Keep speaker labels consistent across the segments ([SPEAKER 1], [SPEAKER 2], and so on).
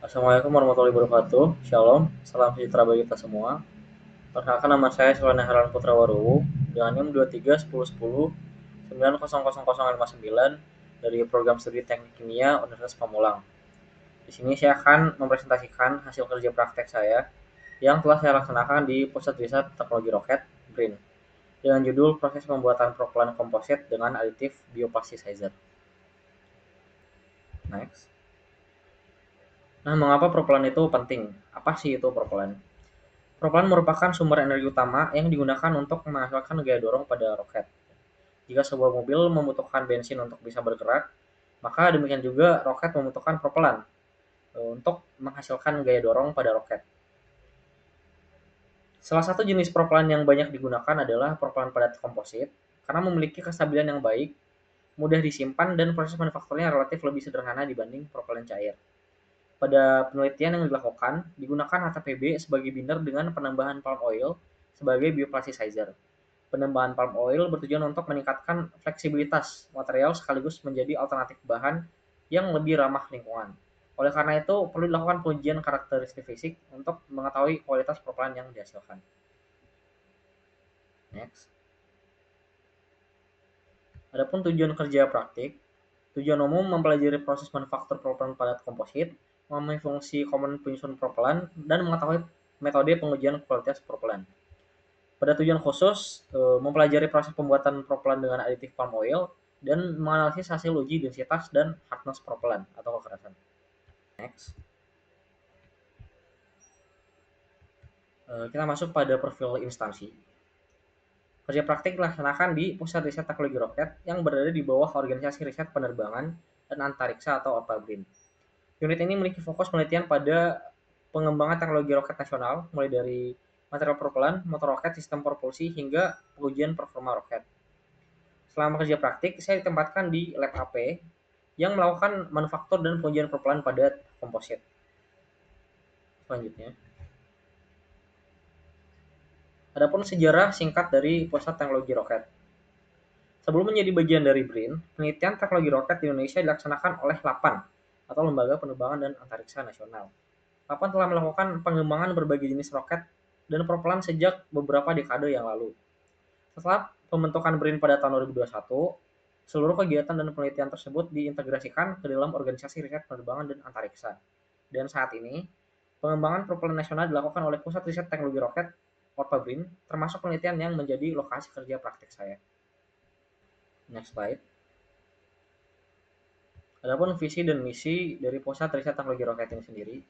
[SPEAKER 1] Assalamualaikum warahmatullahi wabarakatuh. Shalom, salam sejahtera bagi kita semua. Perkenalkan nama saya Sulaiman Herlan Putra Waruwu dengan NIM 231010900059 dari program studi Teknik Kimia Universitas Pamulang. Di sini saya akan mempresentasikan hasil kerja praktek saya yang telah saya laksanakan di Pusat Riset Teknologi Roket (BRIN) dengan judul proses pembuatan propelan komposit dengan aditif bioplasticizer. Next. Nah, mengapa propelan itu penting? Apa sih itu propelan? Propelan merupakan sumber energi utama yang digunakan untuk menghasilkan gaya dorong pada roket. Jika sebuah mobil membutuhkan bensin untuk bisa bergerak, maka demikian juga roket membutuhkan propelan untuk menghasilkan gaya dorong pada roket. Salah satu jenis propelan yang banyak digunakan adalah propelan padat komposit karena memiliki kestabilan yang baik, mudah disimpan, dan proses manufakturnya relatif lebih sederhana dibanding propelan cair. Pada penelitian yang dilakukan, digunakan HTPB sebagai binder dengan penambahan palm oil sebagai bioplasticizer. Penambahan palm oil bertujuan untuk meningkatkan fleksibilitas material sekaligus menjadi alternatif bahan yang lebih ramah lingkungan. Oleh karena itu, perlu dilakukan pengujian karakteristik fisik untuk mengetahui kualitas propelan yang dihasilkan. Next. Adapun tujuan kerja praktik, tujuan umum mempelajari proses manufaktur propelan padat komposit, memahami fungsi komponen penyusun propelan, dan mengetahui metode pengujian kualitas propelan. Pada tujuan khusus, mempelajari proses pembuatan propelan dengan aditif palm oil dan menganalisis hasil uji densitas dan hardness propelan atau kekerasan. Next. Kita masuk pada profil instansi. Kerja praktik dilaksanakan di Pusat Riset Teknologi Roket yang berada di bawah Organisasi Riset Penerbangan dan Antariksa atau ORPA-BRIN. Unit ini memiliki fokus penelitian pada pengembangan teknologi roket nasional, mulai dari material propelan, motor roket, sistem propulsi, hingga pengujian performa roket. Selama kerja praktik, saya ditempatkan di lab AP yang melakukan manufaktur dan pengujian propelan padat komposit. Selanjutnya, adapun sejarah singkat dari Pusat Teknologi Roket. Sebelum menjadi bagian dari BRIN, penelitian teknologi roket di Indonesia dilaksanakan oleh LAPAN atau Lembaga Penerbangan dan Antariksa Nasional. LAPAN telah melakukan pengembangan berbagai jenis roket dan propelan sejak beberapa dekade yang lalu. Setelah pembentukan BRIN pada tahun 2021, seluruh kegiatan dan penelitian tersebut diintegrasikan ke dalam Organisasi Riset Penerbangan dan Antariksa. Dan saat ini, pengembangan propelan nasional dilakukan oleh Pusat Riset Teknologi Roket (ORPA-BRIN), termasuk penelitian yang menjadi lokasi kerja praktik saya. Next slide. Adapun visi dan misi dari Pusat Riset Teknologi Roket ini sendiri,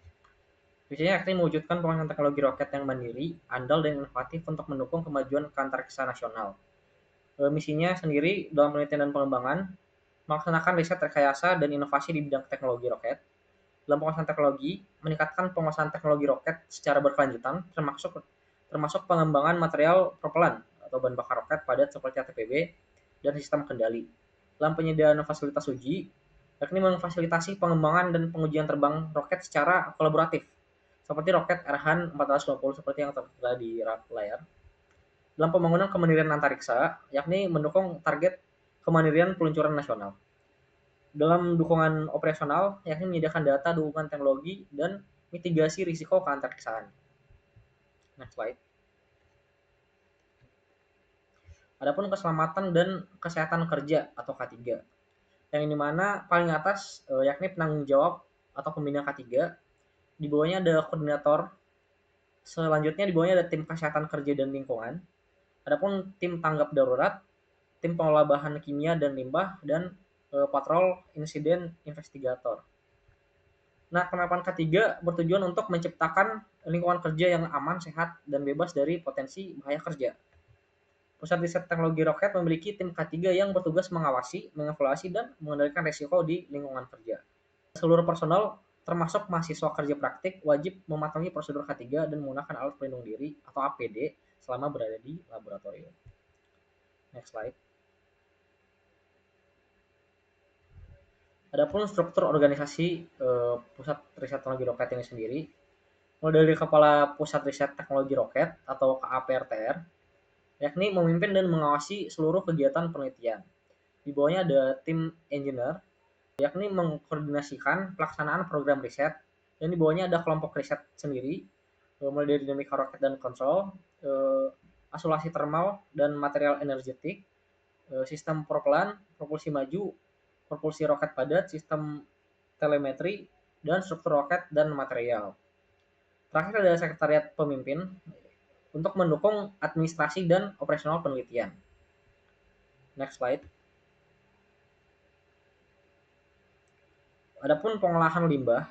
[SPEAKER 1] visinya yakni mewujudkan pengembangan teknologi roket yang mandiri, andal, dan inovatif untuk mendukung kemajuan antariksa nasional. Misinya sendiri dalam penelitian dan pengembangan, melaksanakan riset rekayasa dan inovasi di bidang teknologi roket. Dalam penguasaan teknologi, meningkatkan penguasaan teknologi roket secara berkelanjutan, termasuk pengembangan material propelan atau bahan bakar roket padat seperti ATPB dan sistem kendali. Dalam penyediaan fasilitas uji, yakni memfasilitasi pengembangan dan pengujian terbang roket secara kolaboratif, seperti roket Erhan 420 seperti yang tertera di layar. Dalam pembangunan kemandirian antariksa, yakni mendukung target kemandirian peluncuran nasional. Dalam dukungan operasional, yakni menyediakan data, dukungan teknologi, dan mitigasi risiko keantariksaan. Next slide. Adapun keselamatan dan kesehatan kerja atau K3. Yang dimana paling atas yakni penanggung jawab atau pembina K3. Di bawahnya ada koordinator. Selanjutnya di bawahnya ada tim kesehatan kerja dan lingkungan. Adapun tim tanggap darurat, tim pengelola bahan kimia dan limbah, dan patrol insiden investigator. Nah, penerapan K3 bertujuan untuk menciptakan lingkungan kerja yang aman, sehat, dan bebas dari potensi bahaya kerja. Pusat Riset Teknologi Roket memiliki tim K3 yang bertugas mengawasi, mengevaluasi, dan mengendalikan risiko di lingkungan kerja. Seluruh personel, termasuk mahasiswa kerja praktik, wajib mematuhi prosedur K3 dan menggunakan alat pelindung diri atau APD selama berada di laboratorium. Next slide. Adapun struktur organisasi Pusat Riset Teknologi Roket ini sendiri, mulai dari Kepala Pusat Riset Teknologi Roket atau KAPRTR, yakni memimpin dan mengawasi seluruh kegiatan penelitian. Di bawahnya ada tim engineer, yakni mengkoordinasikan pelaksanaan program riset, Dan di bawahnya ada kelompok riset sendiri, mulai dari dinamika roket dan kontrol, asulasi thermal dan material energetik, sistem propelan, propulsi maju, propulsi roket padat, sistem telemetri, dan struktur roket dan material. Terakhir ada sekretariat pemimpin untuk mendukung administrasi dan operasional penelitian. Next slide. Adapun pengolahan limbah.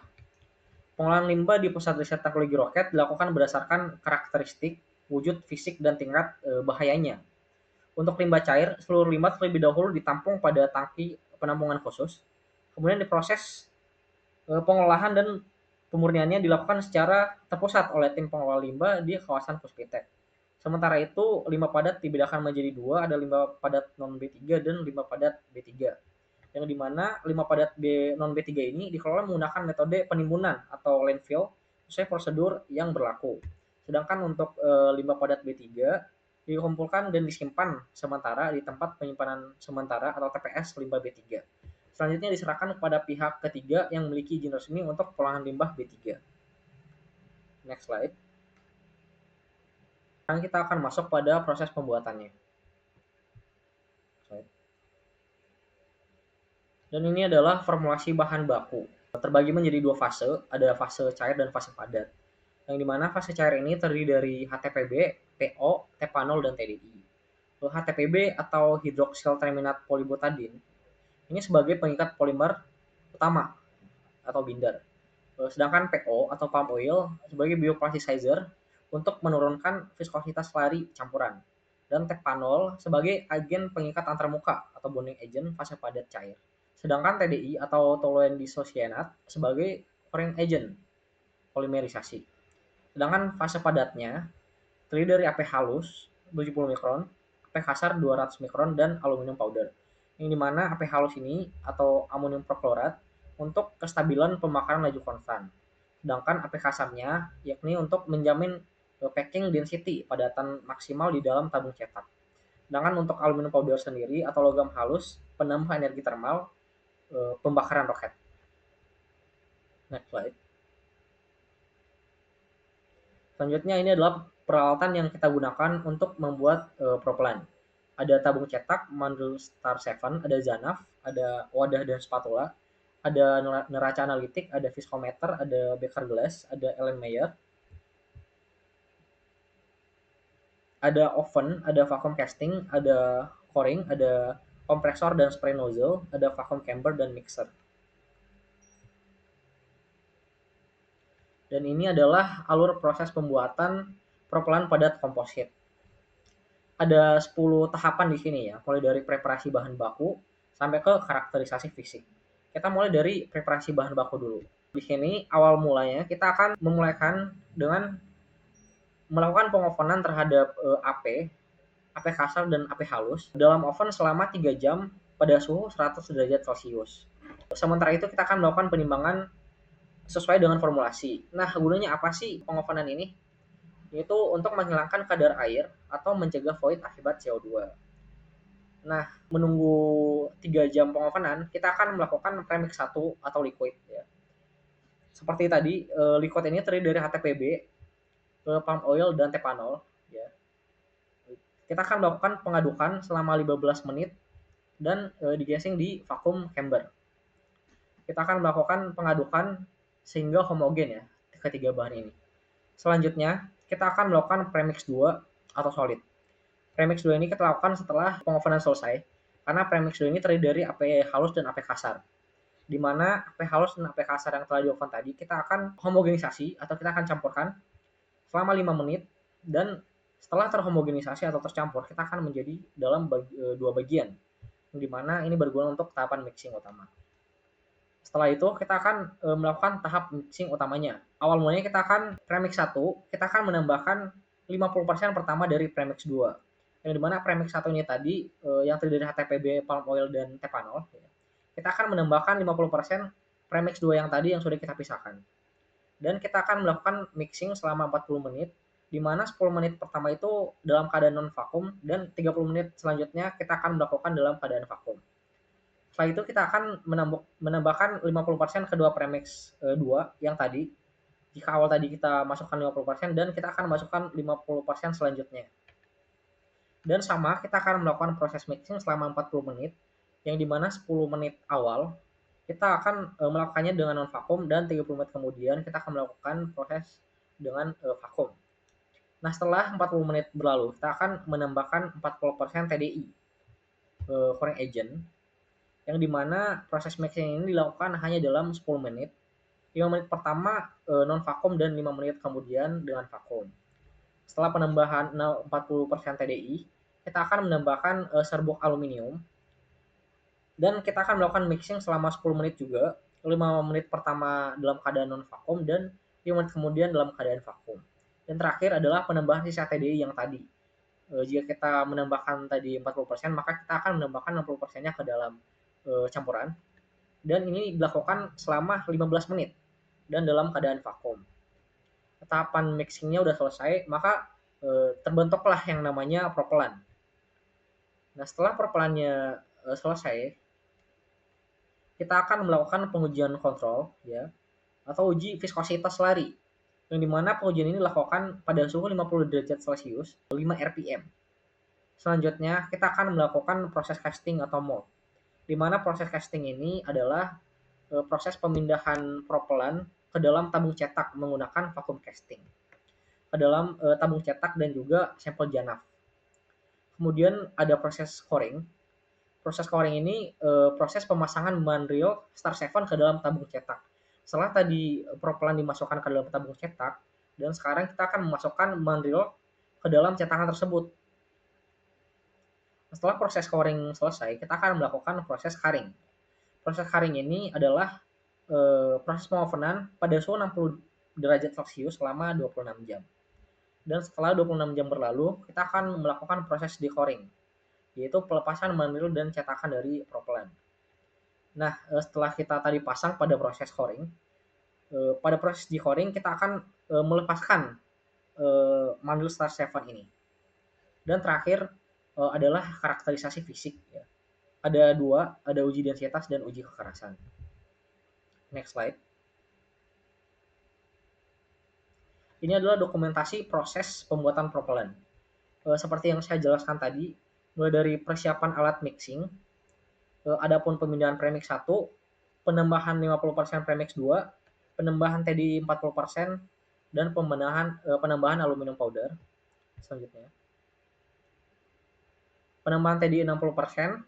[SPEAKER 1] Pengolahan limbah di Pusat Riset Teknologi Roket dilakukan berdasarkan karakteristik, wujud fisik, dan tingkat bahayanya. Untuk limbah cair, seluruh limbah terlebih dahulu ditampung pada tangki penampungan khusus, kemudian diproses pengolahan dan pemurniannya dilakukan secara terpusat oleh tim pengelola limbah di kawasan Puspitek. Sementara itu, limbah padat dibedakan menjadi dua, ada limbah padat non B3 dan limbah padat B3. Yang dimana limbah padat non B3 ini dikelola menggunakan metode penimbunan atau landfill sesuai prosedur yang berlaku. Sedangkan untuk limbah padat B3 dikumpulkan dan disimpan sementara di tempat penyimpanan sementara atau TPS limbah B3. Selanjutnya diserahkan kepada pihak ketiga yang memiliki izin resmi untuk pengolahan limbah B3. Next slide. Sekarang kita akan masuk pada proses pembuatannya. Dan ini adalah formulasi bahan baku. Terbagi menjadi dua fase, ada fase cair dan fase padat. Yang dimana fase cair ini terdiri dari HTPB, PO, tepanol, dan TDI. HTPB atau hydroxyl terminat polybutadin ini sebagai pengikat polimer utama atau binder. Sedangkan PO atau palm oil sebagai bioplasticizer untuk menurunkan viskositas slari campuran. Dan tepanol sebagai agen pengikat antarmuka atau bonding agent fase padat cair. Sedangkan TDI atau toluene disocyanat sebagai foreign agent polimerisasi. Sedangkan fase padatnya terdiri dari AP halus 70 mikron, AP kasar 200 mikron, dan aluminium powder. Yang dimana AP halus ini atau amonium perklorat untuk kestabilan pembakaran laju konstan. Sedangkan AP kasarnya yakni untuk menjamin packing density padatan maksimal di dalam tabung cetak. Sedangkan untuk aluminium powder sendiri atau logam halus penambah energi termal pembakaran roket. Next slide. Selanjutnya ini adalah peralatan yang kita gunakan untuk membuat propelan. Ada tabung cetak, mandrel Star 7, ada zanaf, ada wadah dan spatula, ada neraca analitik, ada viskometer, ada beaker glass, ada Erlenmeyer, ada oven, ada vacuum casting, ada coring, ada kompresor dan spray nozzle, ada vacuum chamber dan mixer. Dan ini adalah alur proses pembuatan propelan padat komposit. Ada 10 tahapan di sini ya, mulai dari preparasi bahan baku sampai ke karakterisasi fisik. Kita mulai dari preparasi bahan baku dulu. Di sini awal mulanya kita akan memulaikan dengan melakukan pengovenan terhadap AP kasar dan AP halus dalam oven selama 3 jam pada suhu 100 derajat Celcius. Sementara itu kita akan melakukan penimbangan sesuai dengan formulasi. Nah, gunanya apa sih pengovenan ini? Yaitu untuk menghilangkan kadar air atau mencegah void akibat CO2. Nah, menunggu 3 jam pengovenan, kita akan melakukan premix 1 atau liquid ya. Seperti tadi, liquid ini terdiri dari HTPB, palm oil, dan tepanol ya. Kita akan melakukan pengadukan selama 15 menit dan digasing di vacuum chamber. Kita akan melakukan pengadukan sehingga homogen ya ketiga bahan ini. Selanjutnya, kita akan melakukan premix 2 atau solid. Premix 2 ini kita lakukan setelah pengovenan selesai, karena premix 2 ini terdiri dari AP halus dan AP kasar. Di mana AP halus dan AP kasar yang telah dioven tadi, kita akan homogenisasi atau kita akan campurkan selama 5 menit, dan setelah terhomogenisasi atau tercampur, kita akan menjadi dalam dua bagian, di mana ini berguna untuk tahapan mixing utama. Setelah itu kita akan melakukan tahap mixing utamanya. Awal mulanya kita akan premix 1, kita akan menambahkan 50% pertama dari premix 2. Yang dimana premix 1 ini tadi yang terdiri dari HTPB, palm oil, dan tepanol. Kita akan menambahkan 50% premix 2 yang tadi yang sudah kita pisahkan. Dan kita akan melakukan mixing selama 40 menit, di mana 10 menit pertama itu dalam keadaan non vakum dan 30 menit selanjutnya kita akan melakukan dalam keadaan vakum. Setelah itu kita akan menambahkan 50% kedua premix 2 yang tadi Jika awal tadi kita masukkan 50% dan kita akan masukkan 50% selanjutnya. Dan sama, kita akan melakukan proses mixing selama 40 menit, yang dimana 10 menit awal kita akan melakukannya dengan non vakum dan 30 menit kemudian kita akan melakukan proses dengan vakum. Nah, setelah 40 menit berlalu, kita akan menambahkan 40% TDI, pouring agent, yang dimana proses mixing ini dilakukan hanya dalam 10 menit. 5 menit pertama non vakum dan 5 menit kemudian dengan vakum. Setelah penambahan 40% TDI, kita akan menambahkan serbuk aluminium dan kita akan melakukan mixing selama 10 menit juga. 5 menit pertama dalam keadaan non vakum dan 5 menit kemudian dalam keadaan vakum. Dan terakhir adalah penambahan sisa TDI yang tadi. Jika kita menambahkan tadi 40%, maka kita akan menambahkan 60%-nya ke dalam campuran. Dan ini dilakukan selama 15 menit dan dalam keadaan vakum. Tahapan mixingnya udah selesai, maka terbentuklah yang namanya propelan. Nah, setelah propelannya selesai, kita akan melakukan pengujian kontrol, ya, atau uji viskositas lari, yang dimana pengujian ini dilakukan pada suhu 50 derajat Celcius, 5 rpm. Selanjutnya, kita akan melakukan proses casting atau mold, di mana proses casting ini adalah proses pemindahan propelan ke dalam tabung cetak menggunakan vacuum casting, ke dalam tabung cetak dan juga sampel janaf. Kemudian ada proses coring. Proses coring ini proses pemasangan mandril Star 7 ke dalam tabung cetak. Setelah tadi propelan dimasukkan ke dalam tabung cetak, dan sekarang kita akan memasukkan mandril ke dalam cetakan tersebut. Setelah proses coring selesai, kita akan melakukan proses karing. Proses karing ini adalah proses pengovenan pada suhu 60 derajat Celcius selama 26 jam. Dan setelah 26 jam berlalu, kita akan melakukan proses decoring, yaitu pelepasan mandril dan cetakan dari propelan. Nah, setelah kita tadi pasang pada proses coring, pada proses decoring kita akan melepaskan mandril Star 7 ini. Dan terakhir adalah karakterisasi fisik. Ya. Ada dua, ada uji densitas dan uji kekerasan. Next slide. Ini adalah dokumentasi proses pembuatan propelan. Seperti yang saya jelaskan tadi, mulai dari persiapan alat mixing, adapun pemindahan premix 1, penambahan 50% premix 2, penambahan TDI 40%, dan penambahan aluminium powder. Selanjutnya, penambahan TDI 60%,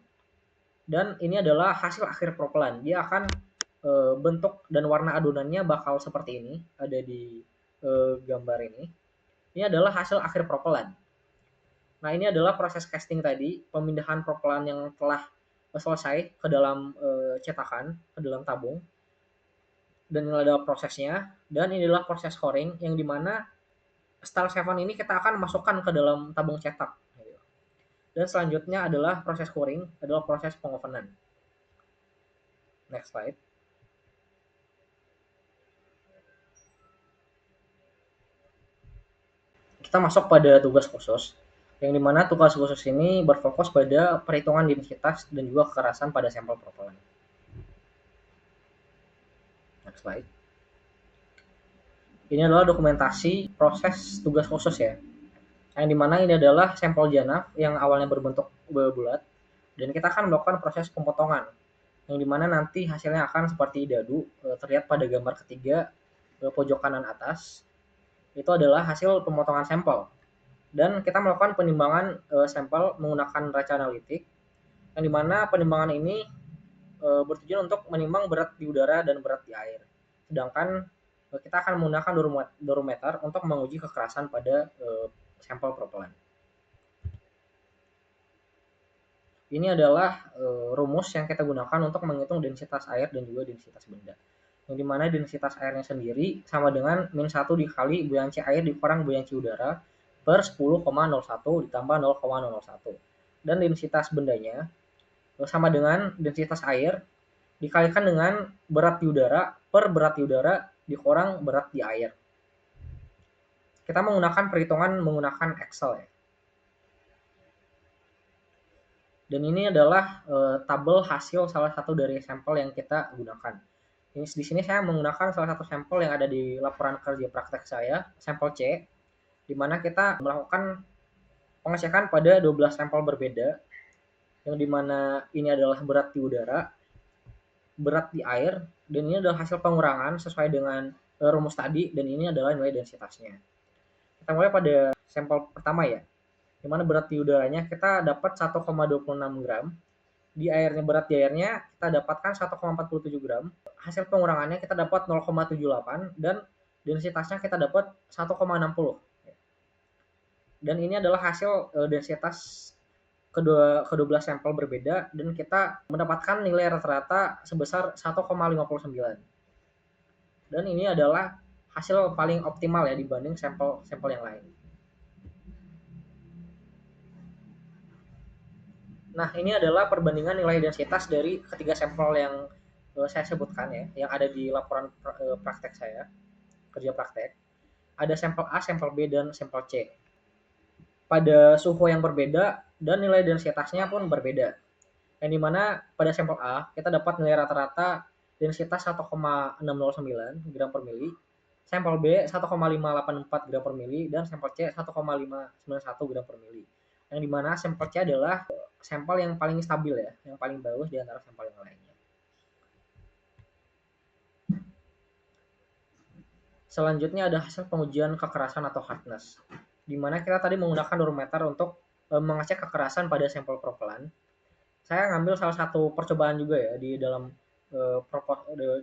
[SPEAKER 1] dan ini adalah hasil akhir propelan. Dia akan bentuk dan warna adonannya bakal seperti ini, ada di gambar ini. Ini adalah hasil akhir propelan. Nah, ini adalah proses casting tadi, pemindahan propelan yang telah selesai ke dalam cetakan, ke dalam tabung. Dan ini adalah prosesnya. Dan ini adalah proses coring, yang dimana Star 7 ini kita akan masukkan ke dalam tabung cetak. Dan selanjutnya adalah proses curing, adalah proses pengovenan. Next slide. Kita masuk pada tugas khusus, yang dimana tugas khusus ini berfokus pada perhitungan densitas dan juga kekerasan pada sampel propelan. Next slide. Ini adalah dokumentasi proses tugas khusus ya, yang dimana ini adalah sampel janaf yang awalnya berbentuk bulat, dan kita akan melakukan proses pemotongan, yang dimana nanti hasilnya akan seperti dadu, terlihat pada gambar ketiga pojok kanan atas. Itu adalah hasil pemotongan sampel. Dan kita melakukan penimbangan sampel menggunakan raca analitik, yang dimana penimbangan ini bertujuan untuk menimbang berat di udara dan berat di air. Sedangkan kita akan menggunakan dorometer untuk menguji kekerasan pada sampel propelan. Ini adalah rumus yang kita gunakan untuk menghitung densitas air dan juga densitas benda. Yang dimana densitas airnya sendiri sama dengan min 1 dikali buoyansi air dikurang buoyansi udara per 10,01 ditambah 0,001. Dan densitas bendanya sama dengan densitas air dikalikan dengan berat di udara per berat di udara dikurang berat di air. Kita menggunakan perhitungan menggunakan Excel ya. Dan ini adalah tabel hasil salah satu dari sampel yang kita gunakan. Ini di sini saya menggunakan salah satu sampel yang ada di laporan kerja praktek saya, sampel C, di mana kita melakukan pengecekan pada 12 sampel berbeda, yang dimana ini adalah berat di udara, berat di air, dan ini adalah hasil pengurangan sesuai dengan rumus tadi, dan ini adalah nilai densitasnya. Kita mulai pada sampel pertama ya, di mana berat di udaranya kita dapat 1,26 gram, di airnya, berat di airnya kita dapatkan 1,47 gram, hasil pengurangannya kita dapat 0,78, dan densitasnya kita dapat 1,60. Dan ini adalah hasil densitas kedua sampel berbeda, dan kita mendapatkan nilai rata-rata sebesar 1,59. Dan ini adalah hasil paling optimal ya dibanding sampel yang lain. Nah, ini adalah perbandingan nilai densitas dari ketiga sampel yang saya sebutkan ya, yang ada di laporan praktek saya, kerja praktek. Ada sampel A, sampel B, dan sampel C. Pada suhu yang berbeda dan nilai densitasnya pun berbeda. Yang dimana pada sampel A kita dapat nilai rata-rata densitas 1,609 gram per mili, sampel B 1,584 gram per mili, dan sampel C 1,591 gram per mili. Yang dimana sampel C adalah sampel yang paling stabil ya, yang paling bagus di antara sampel yang lainnya. Selanjutnya ada hasil pengujian kekerasan atau hardness, di mana kita tadi menggunakan durometer untuk mengecek kekerasan pada sampel propelan. Saya ngambil salah satu percobaan juga ya di dalam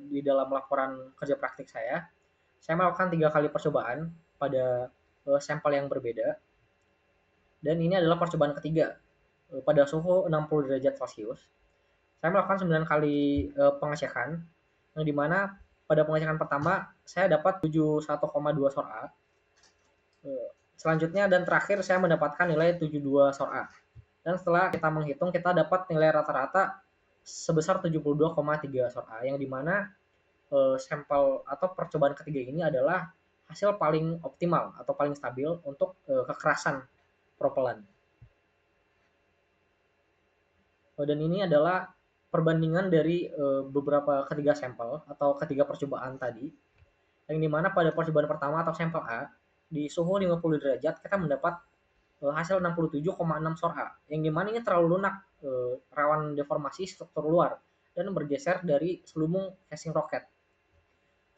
[SPEAKER 1] di dalam laporan kerja praktik saya. Saya melakukan 3 kali percobaan pada sampel yang berbeda. Dan ini adalah percobaan ketiga pada suhu 60 derajat Celcius. Saya melakukan 9 kali pengecekan, yang dimana pada pengecekan pertama saya dapat 71,2 SOR-A. Selanjutnya dan terakhir saya mendapatkan nilai 72 SOR-A. Dan setelah kita menghitung, kita dapat nilai rata-rata sebesar 72,3 SOR-A, yang dimana sampel atau percobaan ketiga ini adalah hasil paling optimal atau paling stabil untuk kekerasan propelan. Dan ini adalah perbandingan dari beberapa ketiga sampel atau ketiga percobaan tadi, yang dimana pada percobaan pertama atau sampel A di suhu 50 derajat kita mendapat hasil 67,6 SOR-A, yang dimana ini terlalu lunak, rawan deformasi struktur luar dan bergeser dari selubung casing roket.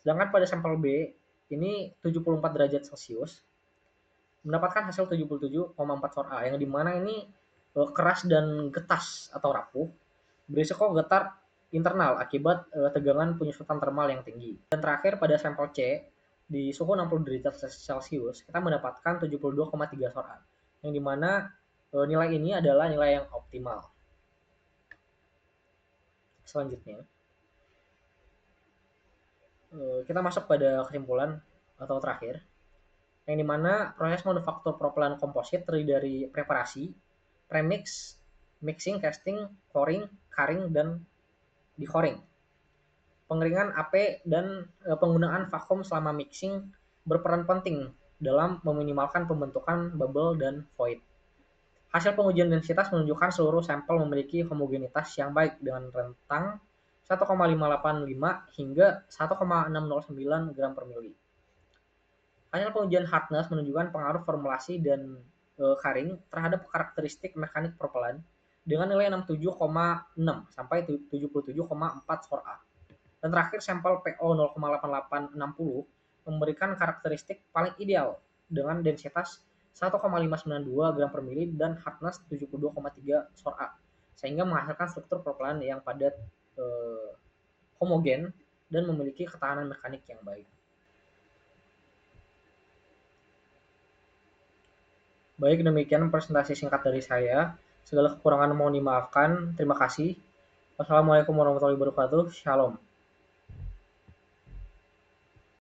[SPEAKER 1] Sedangkan pada sampel B ini 74 derajat Celcius mendapatkan hasil 77,4 SOR-A, yang dimana ini keras dan getas atau rapuh, berisiko getar internal akibat tegangan penyusutan termal yang tinggi. Dan terakhir pada sampel C di suhu 60 derajat Celcius kita mendapatkan 72,3 SOR-A, yang dimana nilai ini adalah nilai yang optimal. Selanjutnya kita masuk pada kesimpulan atau terakhir, yang dimana proses manufaktur propelan komposit terdiri dari preparasi, premix, mixing, casting, coring, carring, dan decoring. Pengeringan AP dan penggunaan vakum selama mixing berperan penting dalam meminimalkan pembentukan bubble dan void. Hasil pengujian densitas menunjukkan seluruh sampel memiliki homogenitas yang baik dengan rentang 1,585 hingga 1,609 gram per mili. Hasil pengujian hardness menunjukkan pengaruh formulasi dan carring terhadap karakteristik mekanik propelan dengan nilai 67,6 sampai 77,4 SOR-A. Dan terakhir sampel PO 0,8860 memberikan karakteristik paling ideal dengan densitas 1,592 gram per mili dan hardness 72,3 SOR-A, sehingga menghasilkan struktur propelan yang padat, homogen, dan memiliki ketahanan mekanik yang baik. Baik, demikian presentasi singkat dari saya. Segala kekurangan mohon dimaafkan. Terima kasih. Wassalamualaikum warahmatullahi wabarakatuh. Shalom.